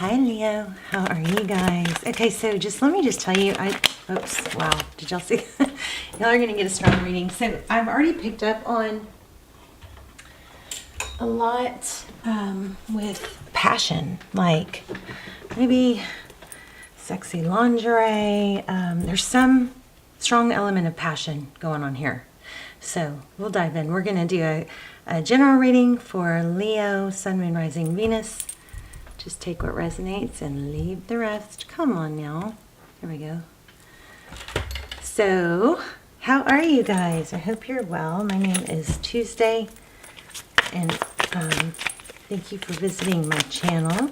Hi Leo, how are you guys? Okay, so let me tell you, oops, wow, did y'all see? Y'all are gonna get a strong reading. So I've already picked up on a lot with passion, like maybe sexy lingerie. There's some strong element of passion going on here. So we'll dive in. We're gonna do a general reading for Leo, Sun, Moon, Rising, Venus. Just take what resonates and leave the rest. Come on now. Here we go. So, how are you guys? I hope you're well. My name is Tuesday, and thank you for visiting my channel.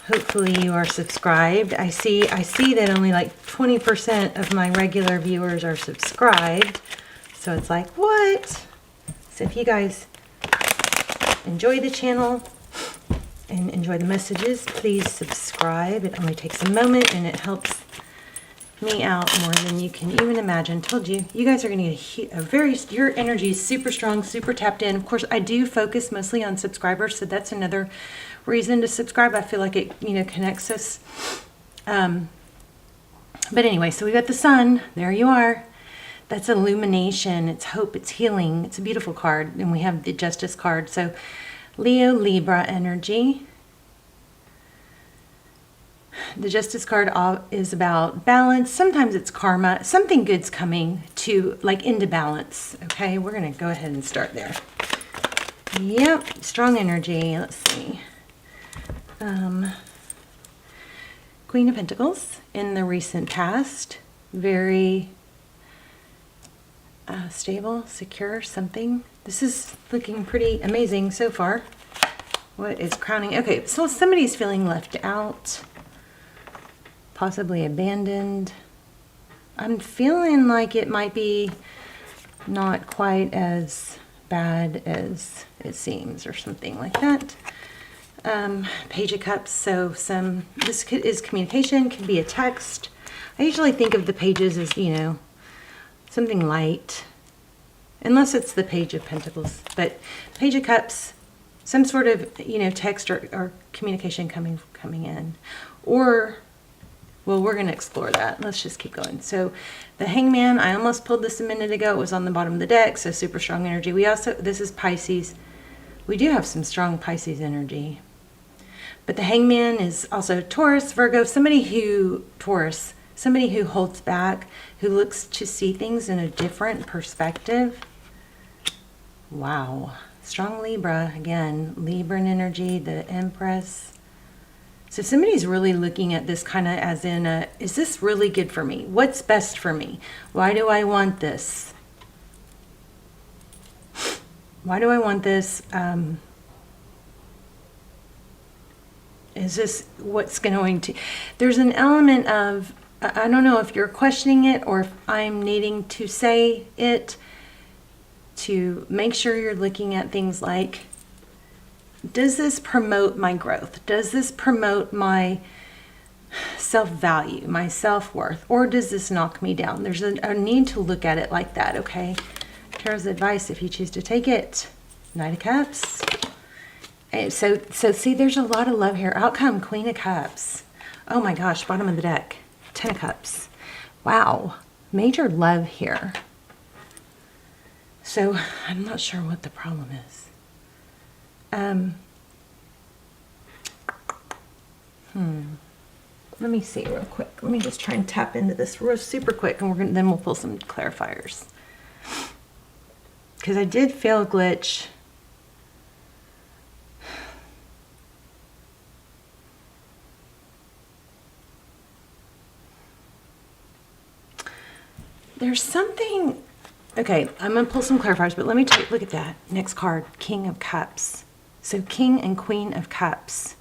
Hopefully you are subscribed. I see that only like 20% of my regular viewers are subscribed. So it's like, what? So if you guys enjoy the channel and enjoy the messages, please subscribe. It only takes a moment and it helps me out more than you can even imagine. Told you, you guys are going to get your energy is super strong, super tapped in. Of course, I do focus mostly on subscribers, so that's another reason to subscribe. I feel like it, connects us. But anyway, so we got the sun. There you are. That's illumination. It's hope. It's healing. It's a beautiful card. And we have the Justice card. So Leo, Libra energy. The Justice card is about balance. Sometimes it's karma. Something good's coming into balance. Okay, we're going to go ahead and start there. Yep, strong energy. Let's see. Queen of Pentacles in the recent past. Very stable, secure, something. This is looking pretty amazing so far. What is crowning? Okay, so somebody's feeling left out, possibly abandoned. I'm feeling like it might be not quite as bad as it seems, or something like that. Page of Cups. So this is communication. Could be a text. I usually think of the pages as something light, unless it's the Page of Pentacles. But Page of Cups, some sort of text or communication coming in, or well, we're going to explore that. Let's just keep going. So the Hangman, I almost pulled this a minute ago. It was on the bottom of the deck, so super strong energy. This is Pisces. We do have some strong Pisces energy. But the Hangman is also Taurus, Virgo, somebody who holds back, who looks to see things in a different perspective. Wow. Strong Libra, again, Libran energy, the Empress. So somebody's really looking at this kind of as in, is this really good for me? What's best for me? Why do I want this? Why do I want this? Is this what's going to... There's an element of, I don't know if you're questioning it or if I'm needing to say it, to make sure you're looking at things like, does this promote my growth? Does this promote my self-value, my self-worth? Or does this knock me down? There's a need to look at it like that, okay? Tarot's advice, if you choose to take it. Knight of Cups. And so see, there's a lot of love here. Outcome, Queen of Cups. Oh my gosh, bottom of the deck. 10 of Cups. Wow. Major love here. So I'm not sure what the problem is. Let me see real quick. Let me just try and tap into this real super quick, and then we'll pull some clarifiers. Because I did feel a glitch. There's something. Okay, I'm going to pull some clarifiers, but let me look at that. Next card, King of Cups. So King and Queen of Cups.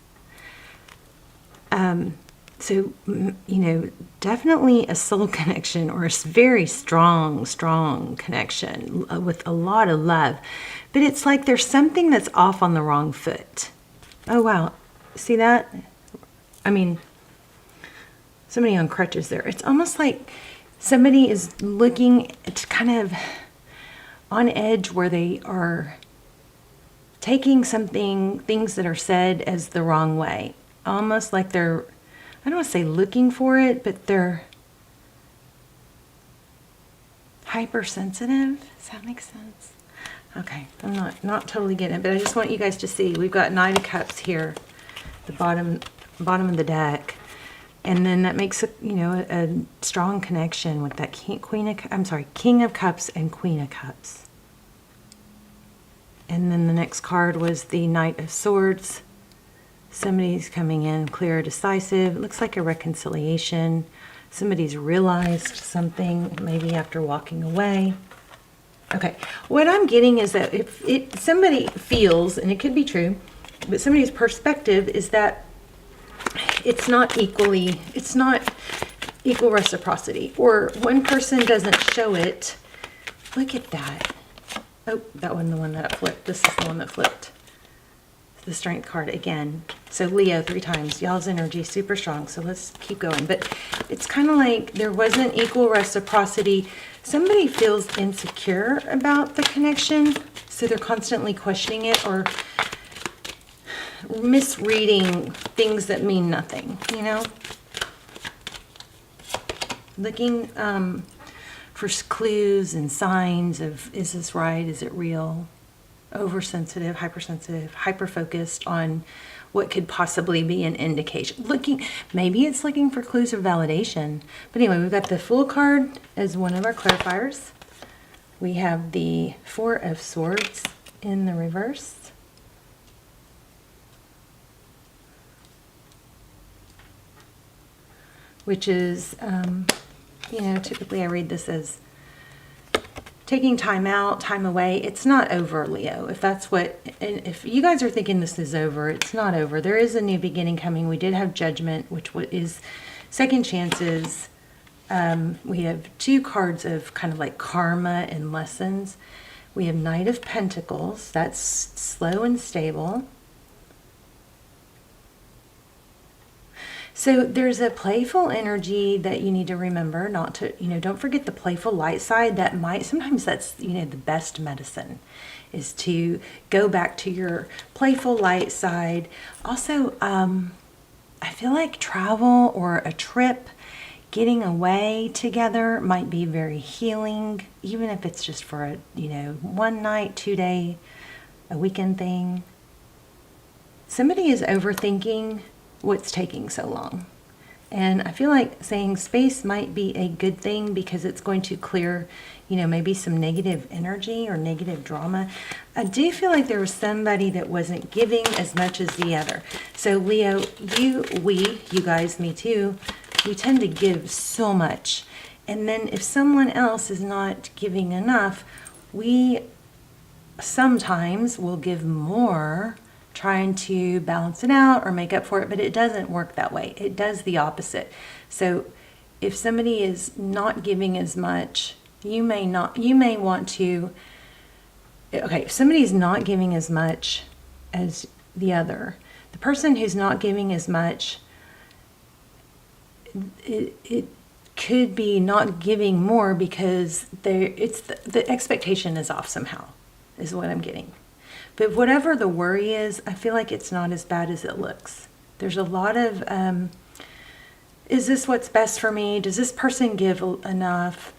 So, definitely a soul connection, or a very strong connection with a lot of love. But it's like there's something that's off on the wrong foot. Oh, wow. See that? I mean, somebody on crutches there. It's almost like somebody is looking at kind of on edge, where they are taking things that are said as the wrong way. almost like they're, I don't want to say looking for it, but they're hypersensitive. Does that make sense? Okay, I'm not totally getting it, but I just want you guys to see. We've got Knight of Cups here, the bottom of the deck, and then that makes a strong connection with that King of Cups and Queen of Cups. And then the next card was the Knight of Swords. Somebody's coming in clear, decisive. It looks like a reconciliation. Somebody's realized something, maybe after walking away. Okay, what I'm getting is that if somebody feels, and it could be true, but somebody's perspective is that it's not equal reciprocity, or one person doesn't show it. Look at that. Oh, that wasn't the one that flipped. This is the one that flipped. The Strength card again. So Leo 3 times. Y'all's energy super strong. So let's keep going. But it's kind of like there wasn't equal reciprocity. Somebody feels insecure about the connection. So they're constantly questioning it or misreading things that mean nothing, you know? Looking for clues and signs of, is this right? Is it real? Oversensitive, hypersensitive, hyper-focused on what could possibly be an indication. Maybe it's looking for clues or validation. But anyway, we've got the Fool card as one of our clarifiers. We have the Four of Swords in the reverse. Which is, typically I read this as taking time out, time away. It's not over, Leo. If you guys are thinking this is over, it's not over. There is a new beginning coming. We did have Judgment, which is second chances. We have 2 cards of kind of like karma and lessons. We have Knight of Pentacles. That's slow and stable. So there's a playful energy that you need to remember not to, don't forget the playful light side. Sometimes that's, the best medicine is to go back to your playful light side. Also, I feel like travel or a trip, getting away together might be very healing, even if it's just for a, 1 night, 2 day, a weekend thing. Somebody is overthinking what's taking so long. And I feel like saying space might be a good thing because it's going to clear, maybe some negative energy or negative drama. I do feel like there was somebody that wasn't giving as much as the other. So Leo, you guys, me too, we tend to give so much. And then if someone else is not giving enough, we sometimes will give more, trying to balance it out or make up for it, but it doesn't work that way. It does the opposite. So if somebody is not giving as much, you may want to, if somebody's not giving as much as the other, the person who's not giving as much, it could be not giving more because the expectation is off somehow, is what I'm getting. But whatever the worry is, I feel like it's not as bad as it looks. There's a lot of, is this what's best for me? Does this person give enough?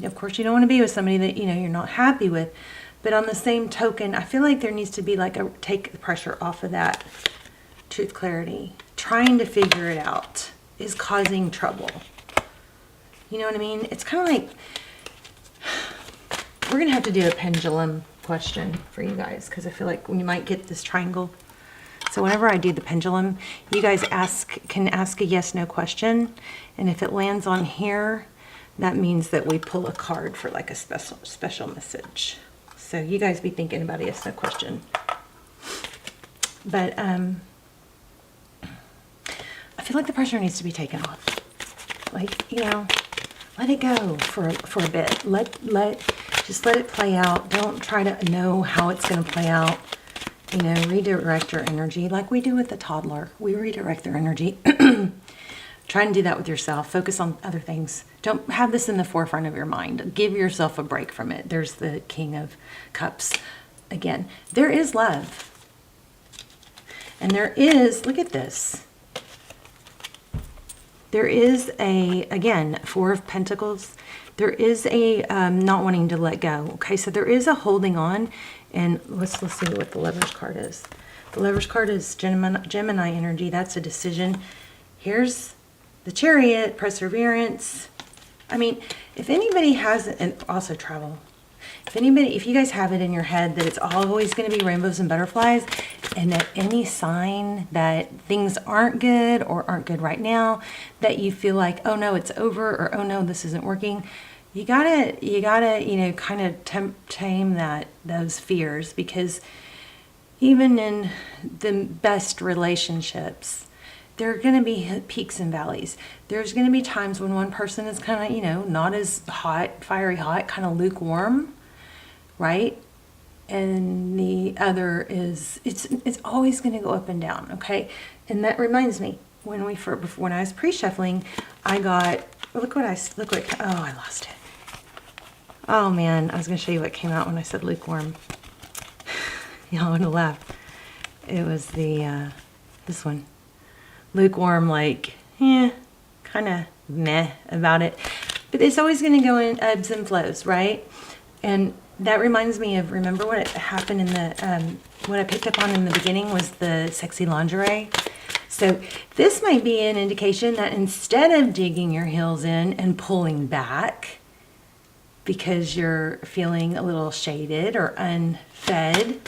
Of course, you don't want to be with somebody that, you're not happy with. But on the same token, I feel like there needs to be take the pressure off of that truth clarity. Trying to figure it out is causing trouble. You know what I mean? It's kind of like, we're going to have to do a pendulum question for you guys because I feel like we might get this triangle. So whenever I do the pendulum, you guys can ask a yes no question, and if it lands on here, that means that we pull a card for like a special message. So you guys be thinking about a yes no question. But I feel like the pressure needs to be taken off. Let it go for a bit. Just let it play out. Don't try to know how it's going to play out. Redirect your energy like we do with the toddler. We redirect their energy. Try and do that with yourself. Focus on other things. Don't have this in the forefront of your mind. Give yourself a break from it. There's the King of Cups. Again, there is love. And there is, look at this. There is a, again, Four of Pentacles. There is a not wanting to let go. Okay, so there is a holding on. And let's see what the Lover's card is. The Lover's card is Gemini energy. That's a decision. Here's the Chariot, perseverance. I mean, if anybody has, and also travel. If you guys have it in your head that it's always going to be rainbows and butterflies, and that any sign that things aren't good or aren't good right now, that you feel like, oh no, it's over, or oh no, this isn't working, you gotta, you know, kind of tame those fears, because even in the best relationships, there are going to be peaks and valleys. There's going to be times when one person is kind of, you know, not as hot, fiery hot, kind of lukewarm, right? And the other is, it's always going to go up and down, okay? And that reminds me, when I was pre-shuffling, I got, oh, I lost it. Oh man, I was going to show you what came out when I said lukewarm. Y'all want to laugh. It was the, this one. Lukewarm, like, kind of meh about it. But it's always going to go in ebbs and flows, right? And that reminds me of, remember what happened in the, what I picked up on in the beginning was the sexy lingerie. So this might be an indication that instead of digging your heels in and pulling back because you're feeling a little shaded or unfed,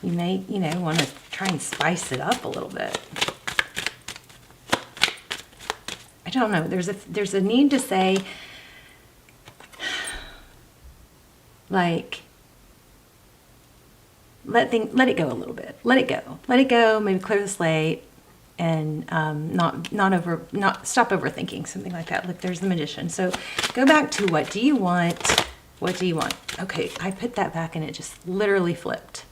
you may, you know, want to try and spice it up a little bit. I don't know. There's a need to say, like, let it go a little bit. Let it go. Maybe clear the slate, and not stop overthinking, something like that. Look, there's the Magician. So go back to what do you want? What do you want? Okay, I put that back and it just literally flipped.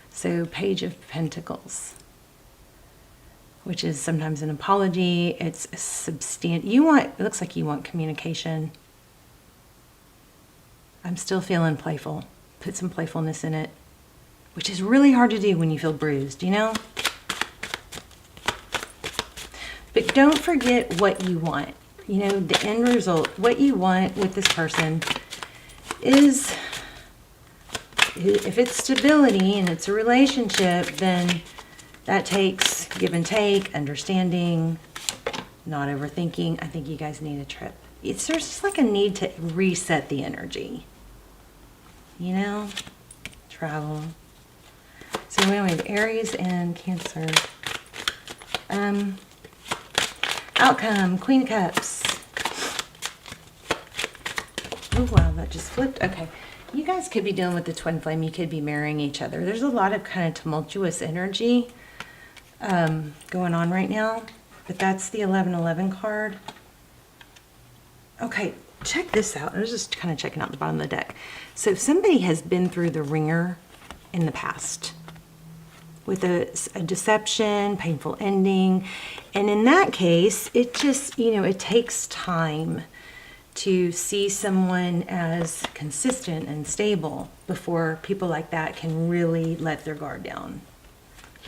So Page of Pentacles, which is sometimes an apology. It's a it looks like you want communication. I'm still feeling playful. Put some playfulness in it, which is really hard to do when you feel bruised, you know? But don't forget what you want. You know, the end result, what you want with this person is, if it's stability and it's a relationship, then that takes give and take, understanding, not overthinking. I think you guys need a trip. There's just like a need to reset the energy. You know? Travel. So we have Aries and Cancer. Outcome, Queen of Cups. Oh wow, that just flipped. Okay. You guys could be dealing with the twin flame. You could be marrying each other. There's a lot of kind of tumultuous energy going on right now. But that's the 1111 card. Okay, check this out. I was just kind of checking out the bottom of the deck. So somebody has been through the ringer in the past with a deception, painful ending. And in that case, it just, you know, it takes time to see someone as consistent and stable before people like that can really let their guard down.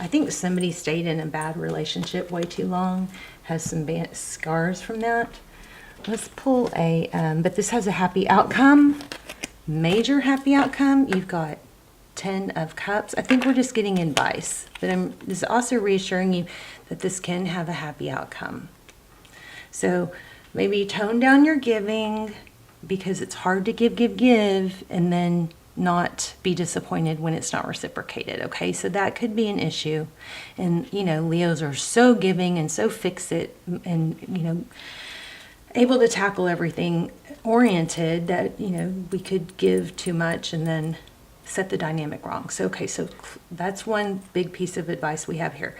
I think somebody stayed in a bad relationship way too long, has some bad scars from that. Let's pull a, but this has a happy outcome, major happy outcome. You've got 10 of Cups. I think we're just getting advice, but this is also reassuring you that this can have a happy outcome. So maybe tone down your giving, because it's hard to give, and then not be disappointed when it's not reciprocated, okay? So that could be an issue. And, you know, Leos are so giving and so fix-it and, you know, able to tackle everything oriented that, you know, we could give too much and then set the dynamic wrong. So, okay, so that's one big piece of advice we have here.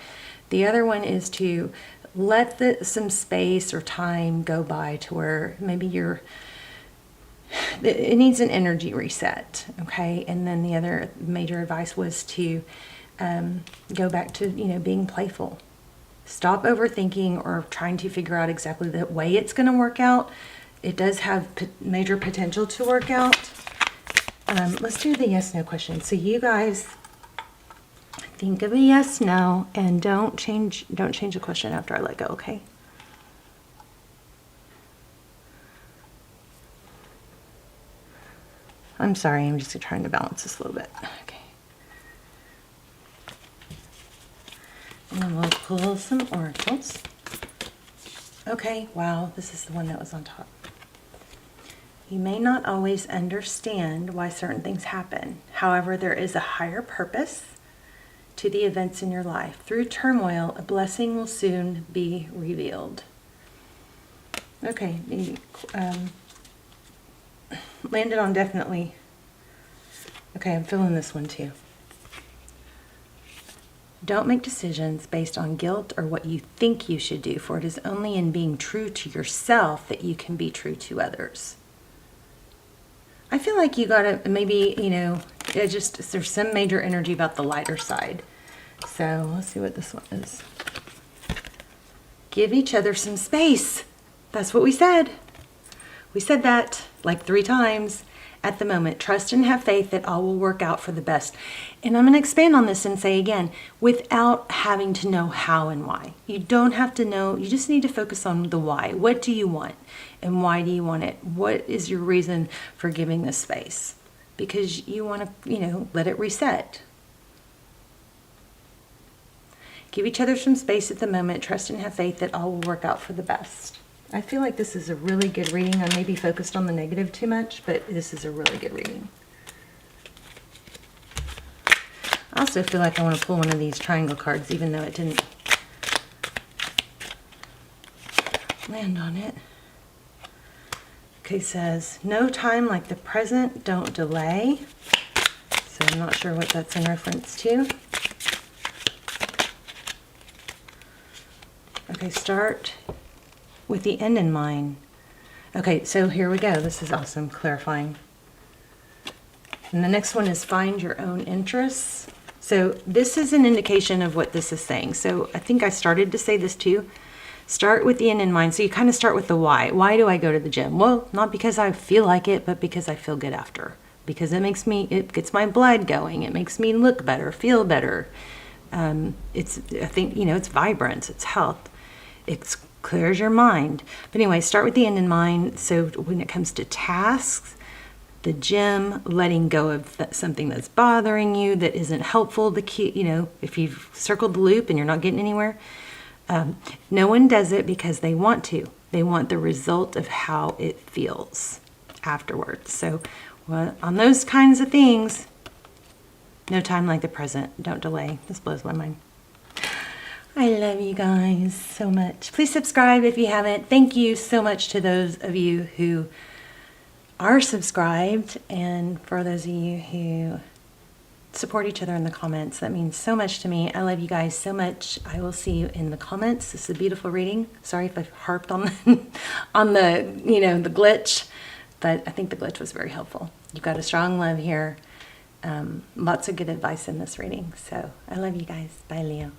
The other one is to let some space or time go by to where maybe it needs an energy reset, okay? And then the other major advice was to go back to, you know, being playful. Stop overthinking or trying to figure out exactly the way it's going to work out. It does have major potential to work out. Let's do the yes/no question. So you guys, Think of a yes, no, and don't change the question after I let go, okay? I'm sorry, I'm just trying to balance this a little bit. Okay. And then we'll pull some oracles. Okay, wow, this is the one that was on top. You may not always understand why certain things happen. However, there is a higher purpose to the events in your life. Through turmoil, a blessing will soon be revealed. Okay, landed on definitely. Okay, I'm feeling this one too. Don't make decisions based on guilt or what you think you should do, for it is only in being true to yourself that you can be true to others. I feel like you gotta, maybe, you know, there's some major energy about the lighter side. So let's see what this one is. Give each other some space. That's what we said. We said that like 3 times. At the moment, trust and have faith that all will work out for the best. And I'm going to expand on this and say again, without having to know how and why. You don't have to know, you just need to focus on the why. What do you want? And why do you want it? What is your reason for giving this space? Because you want to, you know, let it reset. Give each other some space at the moment, trust and have faith that all will work out for the best. I feel like this is a really good reading. I may be focused on the negative too much, but this is a really good reading. I also feel like I want to pull one of these triangle cards, even though it didn't land on it. Okay, says, no time like the present, don't delay. So I'm not sure what that's in reference to. Okay, start with the end in mind. Okay, so here we go. This is awesome, clarifying. And the next one is find your own interests. So this is an indication of what this is saying. So I think I started to say this too. Start with the end in mind. So you kind of start with the why. Why do I go to the gym? Well, not because I feel like it, but because I feel good after. Because it gets my blood going. It makes me look better, feel better. I think, you know, it's vibrance, it's health. It clears your mind. But anyway, start with the end in mind. So when it comes to tasks, the gym, letting go of something that's bothering you, that isn't helpful, you know, if you've circled the loop and you're not getting anywhere, no one does it because they want to. They want the result of how it feels afterwards. So on those kinds of things, no time like the present. Don't delay. This blows my mind. I love you guys so much. Please subscribe if you haven't. Thank you so much to those of you who are subscribed, and for those of you who support each other in the comments. That means so much to me. I love you guys so much. I will see you in the comments. This is a beautiful reading. Sorry if I've harped on the you know, the glitch, but I think the glitch was very helpful. You've got a strong love here. Lots of good advice in this reading. So I love you guys. Bye, Leo.